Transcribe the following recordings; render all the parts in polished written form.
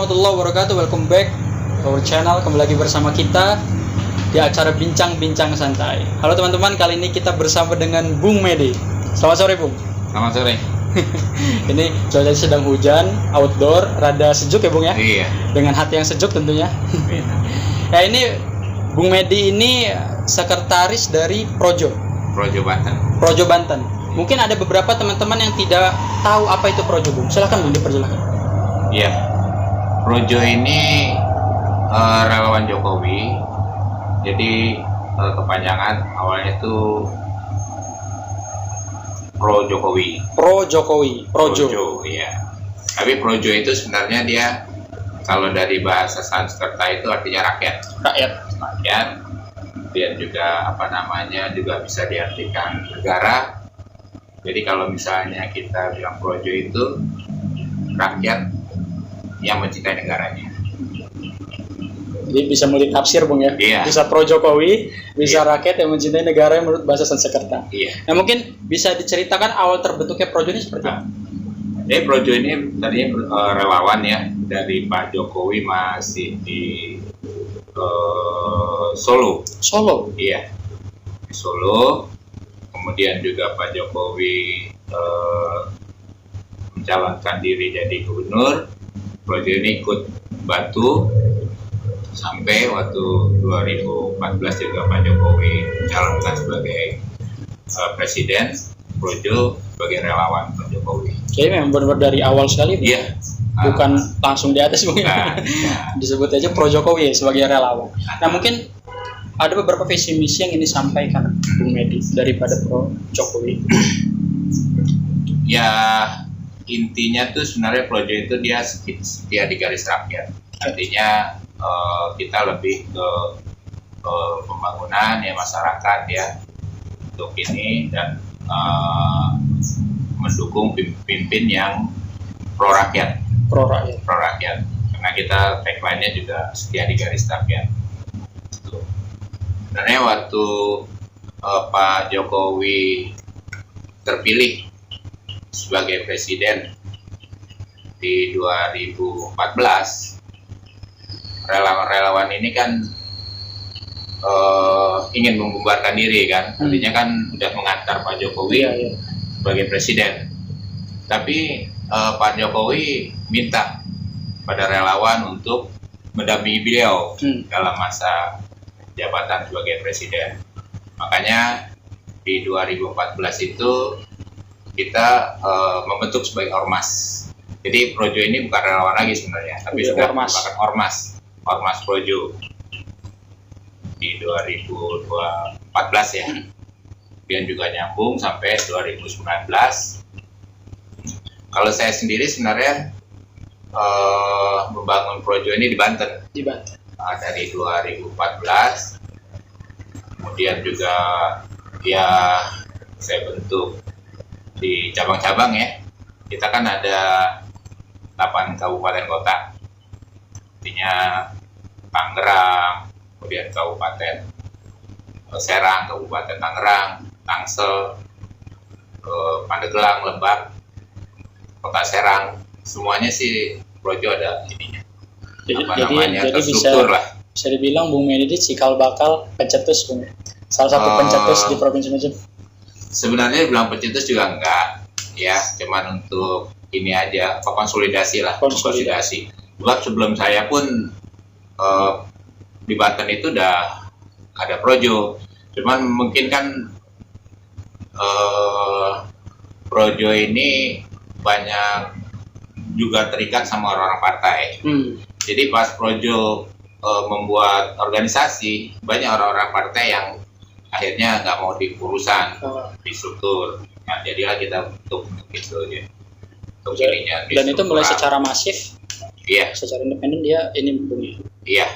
warahmatullahi wabarakatuh. Welcome back to our channel. Kembali lagi bersama kita di acara Bincang-Bincang Santai. Halo teman-teman, kali ini kita bersama dengan Bung Medi. Selamat sore, Bung. Selamat sore. Ini cuaca sedang hujan, outdoor, rada sejuk ya, Bung ya? Iya. Dengan hati yang sejuk tentunya. Iya. Ya, ini Bung Medi ini sekretaris dari Projo Banten. Projo Banten. Mungkin ada beberapa teman-teman yang tidak tahu apa itu Projo, Bung. Silakan, Bung, diperjelaskan. Iya. Projo ini relawan Jokowi. Jadi kepanjangan awalnya itu Pro Jokowi. Projo. Iya. Tapi Projo itu sebenarnya dia kalau dari bahasa Sanskerta itu artinya rakyat. Rakyat. Kemudian juga juga bisa diartikan negara. Jadi kalau misalnya kita bilang Projo itu rakyat yang mencintai negaranya. Jadi bisa multitafsir, Bung ya. Iya. Bisa pro Jokowi, bisa Iya. rakyat yang mencintai negara yang menurut bahasa Sanskerta. Iya. Nah, mungkin bisa diceritakan awal terbentuknya Projo ini seperti apa? Jadi Projo ini tadinya relawan ya dari Pak Jokowi masih di Solo. Solo. Iya. Di Solo. Kemudian juga Pak Jokowi mencalonkan diri jadi gubernur. Projo ini ikut bantu sampai waktu 2014 juga Pak Jokowi mencalonkan sebagai presiden. Projo sebagai relawan Pak Jokowi. Jadi memang benar-benar dari awal sekali, Bung. Iya. Bukan langsung di atas, Bung. Nah, Disebut aja Pro Jokowi sebagai relawan. Nah, mungkin ada beberapa visi misi yang ini disampaikan Bung Medi daripada Pro Jokowi. Ya intinya tuh sebenarnya Projo itu dia setia di garis rakyat. Artinya kita lebih ke pembangunan ya masyarakat ya untuk ini dan mendukung pemimpin yang pro rakyat. Pro rakyat. Pro rakyat. Karena kita tagline-nya juga setia di garis rakyat. Sebenarnya waktu Pak Jokowi terpilih sebagai presiden di 2014, relawan-relawan ini kan ingin membubarkan diri kan, artinya kan udah mengantar Pak Jokowi sebagai presiden. Tapi Pak Jokowi minta pada relawan untuk mendampingi beliau dalam masa jabatan sebagai presiden. Makanya di 2014 itu kita membentuk sebagai ormas. Jadi Projo ini bukan relawan lagi sebenarnya, tapi sudah merupakan ormas Projo di 2014 ya. Kemudian juga nyambung sampai 2019. Kalau saya sendiri sebenarnya membangun Projo ini di Banten. Dari 2014, kemudian juga ya saya bentuk di cabang-cabang ya. Kita kan ada 8 kabupaten kota, artinya Tangerang, kemudian Kabupaten Serang, Kabupaten Tangerang, Tangsel, Pandeglang, Lebak, Kota Serang, semuanya sih Projo ada ininya. Jadi bisa dibilang Bung Medi cikal bakal pencetus, Bung. Salah satu pencetus di provinsi Medan. Sebenarnya bilang pencetus juga enggak, ya, cuman untuk ini aja, konsolidasi. Sebab sebelum saya pun di Banten itu udah ada Projo, cuman mungkin kan Projo ini banyak juga terikat sama orang-orang partai. Jadi pas Projo membuat organisasi, banyak orang-orang partai yang akhirnya nggak mau di urusan, di struktur. Nah, jadilah kita untuk gitu ya. Untuk ininya. Dan itu mulai secara masif. Iya. Secara independen dia ini, Bung. Iya.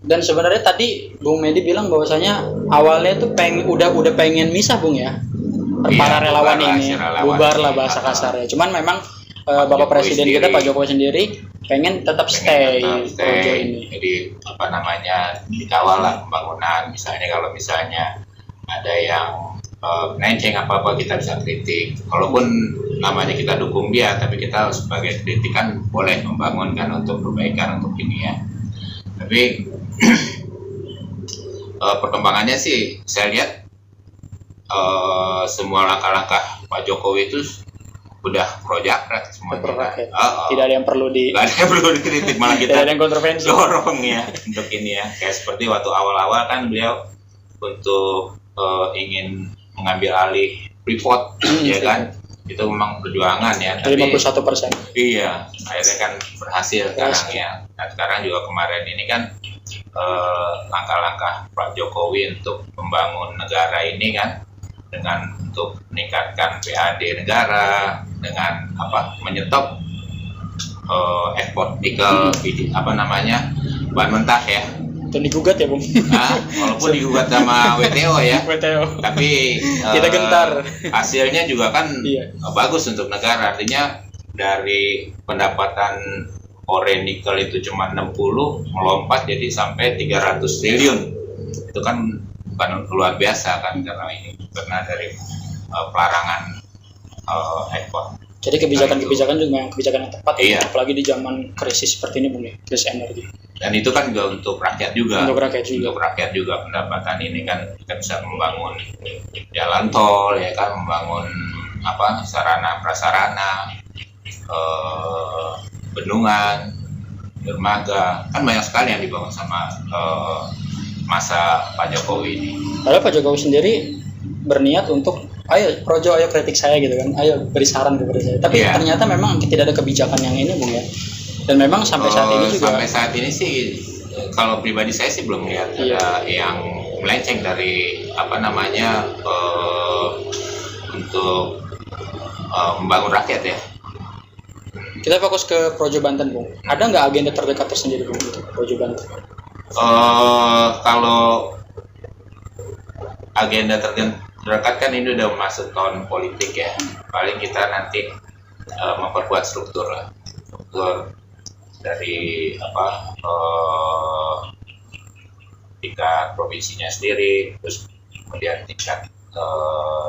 Dan sebenarnya tadi Bung Medi bilang bahwasanya awalnya tuh udah pengen misah, Bung ya. Para relawan ini bubar lah bahasa kasarnya. Cuman memang Bapak Presiden kita Pak Jokowi sendiri pengen tetap stay Projo ini. Jadi dikawal lah pembangunan. Misalnya kalau ada yang melenceng apa kita bisa kritik. Walaupun namanya kita dukung dia, tapi kita sebagai kritik kan boleh membangun kan untuk perbaikan untuk ini ya. Tapi perkembangannya sih saya lihat semua langkah-langkah Pak Jokowi itu udah pro rakyat semuanya. Tidak ada yang perlu dikritik, malah kita tidak ada yang kontroversi. Dorong ya untuk ini ya. Kayak seperti waktu awal-awal kan beliau untuk ingin mengambil alih Freeport, ya kan? Itu memang perjuangan ya. 51%. Iya, akhirnya kan berhasil sekarang ya. Nah sekarang juga kemarin ini kan langkah-langkah Pak Jokowi untuk membangun negara ini kan, dengan untuk meningkatkan PAD negara, dengan menyetop ekspor nikel, bahan mentah ya. Itu digugat ya, Bung? Nah, walaupun digugat sama WTO ya. WTO. Tapi kita gentar. Hasilnya juga kan bagus untuk negara. Artinya dari pendapatan ore nikel itu cuma 60 melompat jadi sampai 300 triliun. Itu kan bukan luar biasa kan karena dari pelarangan ekspor. Jadi kebijakan-kebijakan juga kebijakan yang tepat, apalagi di zaman krisis seperti ini, Bung, ya, krisis energi. Dan itu kan juga untuk rakyat juga. Untuk rakyat juga pendapatan ini kan kita bisa membangun jalan tol ya kan, membangun sarana prasarana, bendungan, dermaga, kan banyak sekali yang dibangun sama masa Pak Jokowi ini. Padahal Pak Jokowi sendiri berniat untuk ayo kritik saya gitu kan, ayo beri saran kepada saya. Tapi ternyata memang tidak ada kebijakan yang ini, Bung ya. Dan memang sampai saat ini juga. Sampai saat ini sih, kalau pribadi saya sih belum lihat ada yang melenceng dari untuk membangun rakyat ya. Kita fokus ke Projo Banten, Bung. Ada nggak agenda terdekat tersendiri, Bung, untuk Projo Banten? Kalau agenda terdekat kan ini udah masuk tahun politik ya. Paling kita nanti memperkuat struktur dari tingkat provinsinya sendiri, terus kemudian tingkat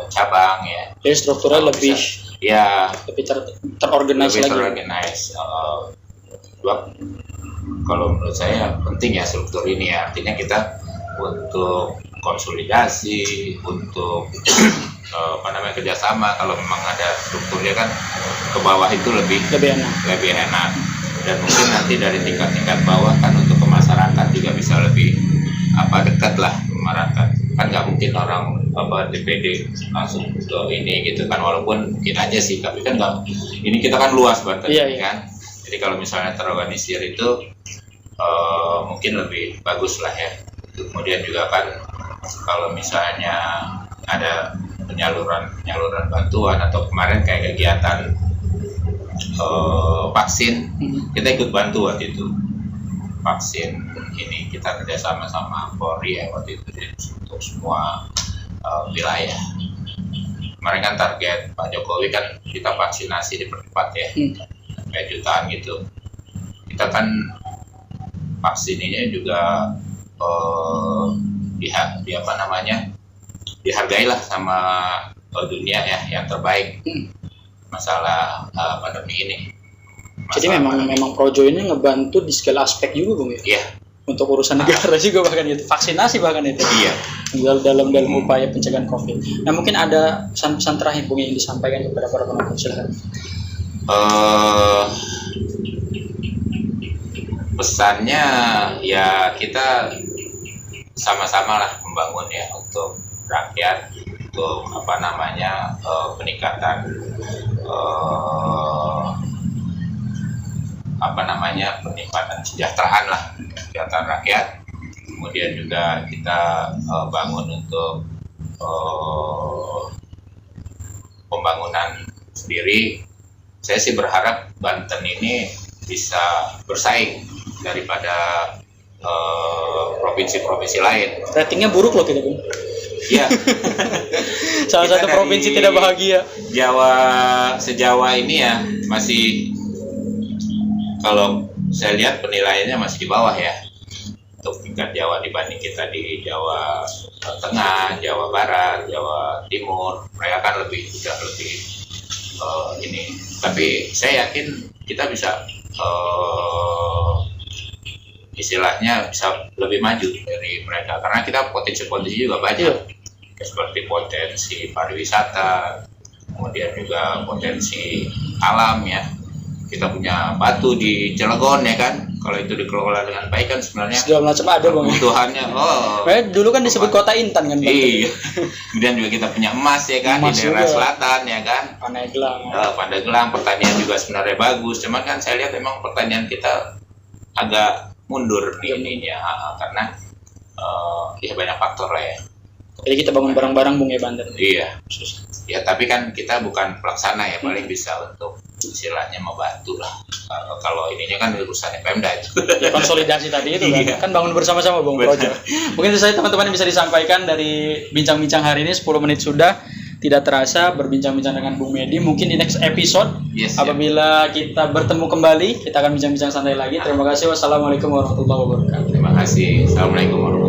cabang ya. Jadi strukturnya lebih terorganize lagi. Kalau menurut saya penting ya struktur ini ya. Artinya kita untuk konsolidasi, untuk kerjasama, kalau memang ada strukturnya kan ke bawah itu lebih enak. Dan mungkin nanti dari tingkat bawah kan untuk ke masyarakat juga bisa lebih dekat lah ke masyarakat. Kan nggak mungkin orang DPD langsung ke ini gitu kan, walaupun mungkin aja sih, tapi kan nggak, ini kita kan luas Banten kan. Jadi kalau misalnya terorganisir itu mungkin lebih bagus lah ya. Kemudian juga kan kalau misalnya ada penyaluran bantuan, atau kemarin kayak kegiatan vaksin, kita ikut bantu waktu itu. Vaksin ini kita kerjasama sama Polri ya waktu itu untuk semua wilayah. Kemarin kan target Pak Jokowi kan kita vaksinasi dipercepat ya, kayak jutaan gitu. Kita kan vaksin ini juga dihargailah sama dunia ya, yang terbaik masalah pandemi ini. Jadi memang Projo ini ngebantu di segala aspek juga, Bung ya. Iya. Untuk urusan negara juga, bahkan itu vaksinasi bahkan itu. Iya. Dalam upaya pencegahan COVID. Nah, mungkin ada pesan-pesan terakhir, Bung, yang disampaikan kepada para penonton, silakan. Pesannya ya kita sama-sama lah membangun ya untuk rakyat, untuk peningkatan peningkatan kesejahteraan rakyat. Kemudian juga kita bangun untuk pembangunan sendiri. Saya sih berharap Banten ini bisa bersaing daripada provinsi-provinsi lain. Ratingnya buruk loh kita, Bung. Iya. Salah satu provinsi tidak bahagia. Sejawa ini ya masih, kalau saya lihat penilaiannya masih di bawah ya untuk tingkat Jawa dibanding kita di Jawa Tengah, Jawa Barat, Jawa Timur. Mereka kan udah lebih ini. Tapi saya yakin kita bisa istilahnya bisa lebih maju dari mereka karena kita potensi-potensi juga banyak. Seperti potensi pariwisata, kemudian juga potensi alam ya. Kita punya batu di Cilegon ya kan, kalau itu dikelola dengan baik kan sebenarnya segala macam ada bang. Kebutuhannya, dulu kan disebut kota Intan kan bang. Iya. Kemudian juga kita punya emas ya kan, emas di daerah juga. Selatan ya kan. Pandeglang, pertanian juga sebenarnya bagus, cuman kan saya lihat memang pertanian kita agak mundur nih ininya karena ya banyak faktor lah ya. Jadi kita bangun bareng-bareng Bung ya Banten. Iya. Ya tapi kan kita bukan pelaksana ya, paling bisa untuk istilahnya membantu lah. Kalau ininya kan urusannya Pemda itu. Ya konsolidasi tadi itu kan, kan bangun bersama-sama Bung Projo. Mungkin itu saja teman-teman yang bisa disampaikan dari bincang-bincang hari ini. 10 menit sudah tidak terasa berbincang-bincang dengan Bung Medi. Mungkin di next episode apabila kita bertemu kembali kita akan bincang-bincang santai lagi. Terima kasih. Wassalamualaikum warahmatullahi wabarakatuh. Terima kasih. Assalamualaikum warahmatullahi wabarakatuh.